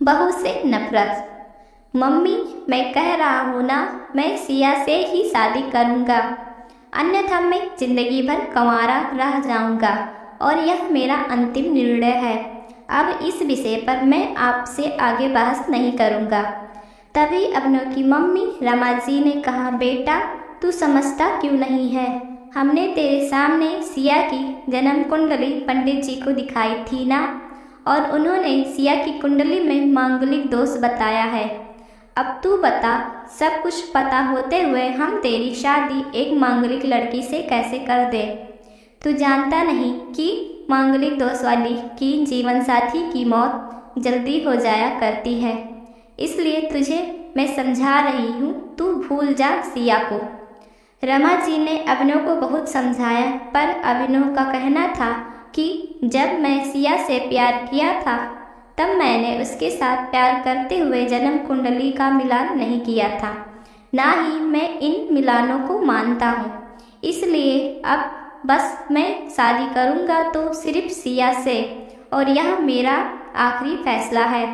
बहू से नफरत। मम्मी, मैं कह रहा हूँ ना, मैं सिया से ही शादी करूँगा, अन्यथा मैं जिंदगी भर कंवारा रह जाऊँगा और यह मेरा अंतिम निर्णय है। अब इस विषय पर मैं आपसे आगे बहस नहीं करूँगा। तभी अभिनव की मम्मी रमा जी ने कहा, बेटा तू समझता क्यों नहीं है? हमने तेरे सामने सिया की जन्म कुंडली पंडित जी को दिखाई थी ना, और उन्होंने सिया की कुंडली में मांगलिक दोष बताया है। अब तू बता, सब कुछ पता होते हुए हम तेरी शादी एक मांगलिक लड़की से कैसे कर दे? तू जानता नहीं कि मांगलिक दोष वाली की जीवन साथी की मौत जल्दी हो जाया करती है, इसलिए तुझे मैं समझा रही हूँ, तू भूल जा सिया को। रमा जी ने अभिनव को बहुत समझाया, पर अभिनव का कहना था कि जब मैं सिया से प्यार किया था तब मैंने उसके साथ प्यार करते हुए जन्म कुंडली का मिलान नहीं किया था, ना ही मैं इन मिलानों को मानता हूँ। इसलिए अब बस मैं शादी करूँगा तो सिर्फ सिया से, और यह मेरा आखिरी फैसला है।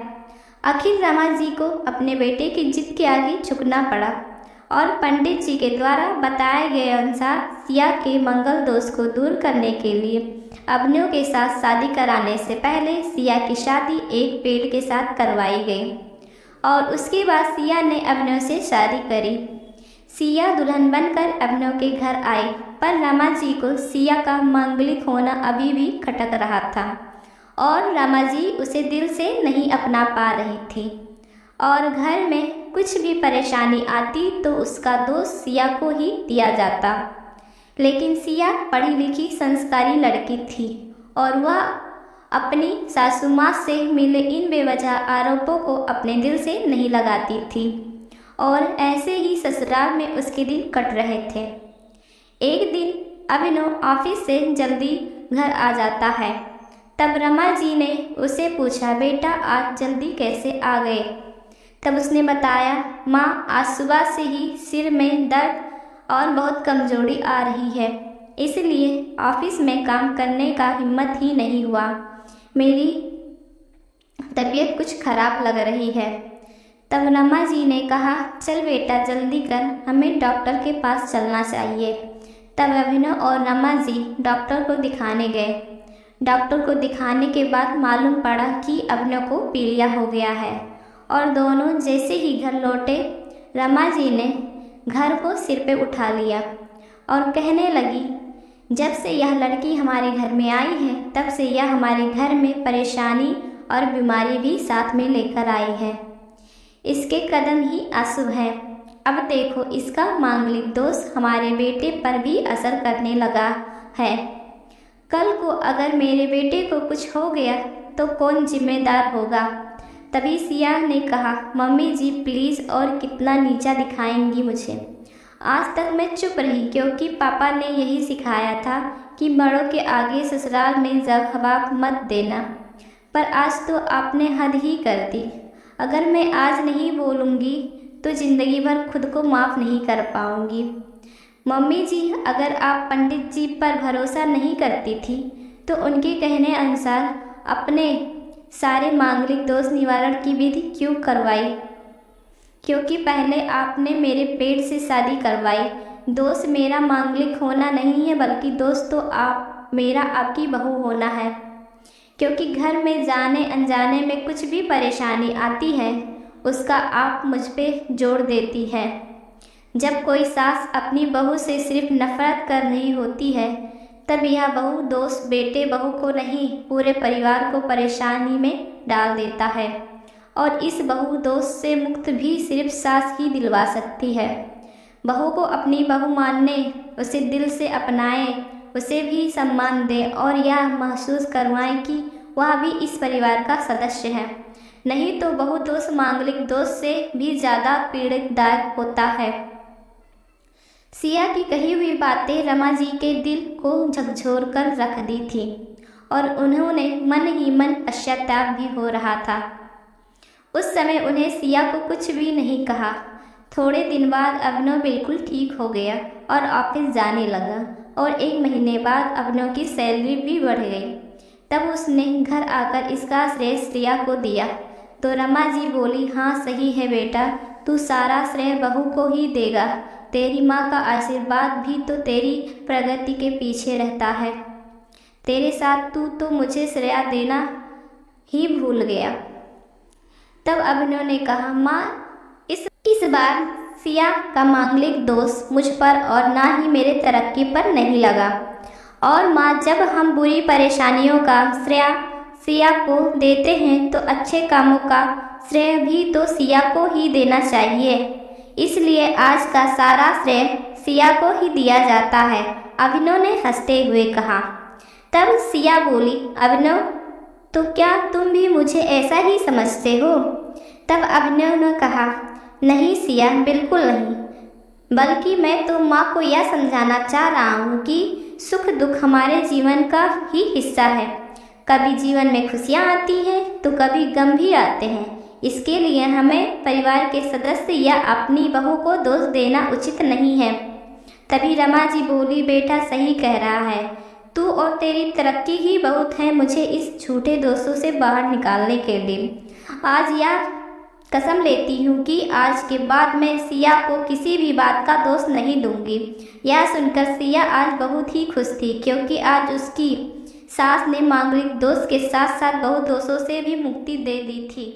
आखिर रमा जी को अपने बेटे की जिद के आगे झुकना पड़ा और पंडित जी के द्वारा बताए गए अनुसार सिया के मंगल दोष को दूर करने के लिए अभिनव के साथ शादी कराने से पहले सिया की शादी एक पेड़ के साथ करवाई गई, और उसके बाद सिया ने अभिनव से शादी करी। सिया दुल्हन बनकर अभिनव के घर आई, पर रमा जी को सिया का मांगलिक होना अभी भी खटक रहा था और रमा जी उसे दिल से नहीं अपना पा रही थी, और घर में कुछ भी परेशानी आती तो उसका दोष सिया को ही दिया जाता। लेकिन सिया पढ़ी लिखी संस्कारी लड़की थी और वह अपनी सासू माँ से मिले इन बेवजह आरोपों को अपने दिल से नहीं लगाती थी, और ऐसे ही ससुराल में उसके दिन कट रहे थे। एक दिन अभिनव ऑफिस से जल्दी घर आ जाता है। तब रमा जी ने उसे पूछा, बेटा आज जल्दी कैसे आ गए? तब उसने बताया, माँ आज सुबह से ही सिर में दर्द और बहुत कमजोरी आ रही है, इसलिए ऑफिस में काम करने का हिम्मत ही नहीं हुआ। मेरी तबीयत कुछ खराब लग रही है। तब रमा जी ने कहा, चल बेटा जल्दी कर, हमें डॉक्टर के पास चलना चाहिए। तब अभिनव और रमा जी डॉक्टर को दिखाने गए। डॉक्टर को दिखाने के बाद मालूम पड़ा कि अभिनव को पीलिया हो गया है, और दोनों जैसे ही घर लौटे रमा जी ने घर को सिर पे उठा लिया और कहने लगी, जब से यह लड़की हमारे घर में आई है तब से यह हमारे घर में परेशानी और बीमारी भी साथ में लेकर आई है। इसके कदम ही अशुभ है। अब देखो इसका मांगलिक दोष हमारे बेटे पर भी असर करने लगा है। कल को अगर मेरे बेटे को कुछ हो गया तो कौन जिम्मेदार होगा? तभी सिया ने कहा, मम्मी जी प्लीज़, और कितना नीचा दिखाएंगी मुझे? आज तक मैं चुप रही क्योंकि पापा ने यही सिखाया था कि बड़ों के आगे ससुराल में जवाब मत देना, पर आज तो आपने हद ही कर दी। अगर मैं आज नहीं बोलूँगी तो ज़िंदगी भर खुद को माफ़ नहीं कर पाऊँगी। मम्मी जी, अगर आप पंडित जी पर भरोसा नहीं करती थी तो उनके कहने अनुसार अपने सारे मांगलिक दोष निवारण की विधि क्यों करवाई? क्योंकि पहले आपने मेरे पेट से शादी करवाई। दोष मेरा मांगलिक होना नहीं है, बल्कि दोष तो आप मेरा आपकी बहू होना है। क्योंकि घर में जाने अनजाने में कुछ भी परेशानी आती है उसका आप मुझ पे जोड़ देती है। जब कोई सास अपनी बहू से सिर्फ नफरत कर रही होती है तब यह बहू दोस्त बेटे बहू को नहीं पूरे परिवार को परेशानी में डाल देता है, और इस बहू दोस्त से मुक्त भी सिर्फ सास ही दिलवा सकती है। बहू को अपनी बहू मानने, उसे दिल से अपनाएं, उसे भी सम्मान दें और यह महसूस करवाएं कि वह भी इस परिवार का सदस्य है। नहीं तो बहू दोस्त मांगलिक दोस्त से भी ज़्यादा पीड़ादायक होता है। सिया की कही हुई बातें रमा जी के दिल को झकझोर कर रख दी थी, और उन्होंने मन ही मन पश्चाताप भी हो रहा था। उस समय उन्हें सिया को कुछ भी नहीं कहा। थोड़े दिन बाद अभिनव बिल्कुल ठीक हो गया और ऑफिस जाने लगा, और 1 महीने बाद अभिनव की सैलरी भी बढ़ गई। तब उसने घर आकर इसका श्रेय सिया को दिया। तो रमा जी बोली, हाँ सही है बेटा, तू सारा श्रेय बहू को ही देगा। तेरी माँ का आशीर्वाद भी तो तेरी प्रगति के पीछे रहता है। तेरे साथ तू तो मुझे श्रेय देना ही भूल गया। तब अभिनव ने कहा, माँ इस बार सिया का मांगलिक दोष मुझ पर और ना ही मेरे तरक्की पर नहीं लगा। और माँ, जब हम बुरी परेशानियों का श्रेय सिया को देते हैं तो अच्छे कामों का श्रेय भी तो सिया को ही देना चाहिए। इसलिए आज का सारा श्रेय सिया को ही दिया जाता है, अभिनव ने हंसते हुए कहा। तब सिया बोली, अभिनव, तो क्या तुम भी मुझे ऐसा ही समझते हो? तब अभिनव ने कहा, नहीं सिया, बिल्कुल नहीं, बल्कि मैं तो माँ को यह समझाना चाह रहा हूँ कि सुख दुख हमारे जीवन का ही हिस्सा है। कभी जीवन में खुशियाँ आती हैं तो कभी गम भी आते हैं। इसके लिए हमें परिवार के सदस्य या अपनी बहू को दोष देना उचित नहीं है। तभी रमा जी बोली, बेटा सही कह रहा है, तू और तेरी तरक्की ही बहुत है मुझे इस झूठे दोषों से बाहर निकालने के लिए। आज यह कसम लेती हूँ कि आज के बाद मैं सिया को किसी भी बात का दोष नहीं दूंगी। यह सुनकर सिया आज बहुत ही खुश थी, क्योंकि आज उसकी सास ने मांगलिक दोष के साथ साथ बहुत दोषों से भी मुक्ति दे दी थी।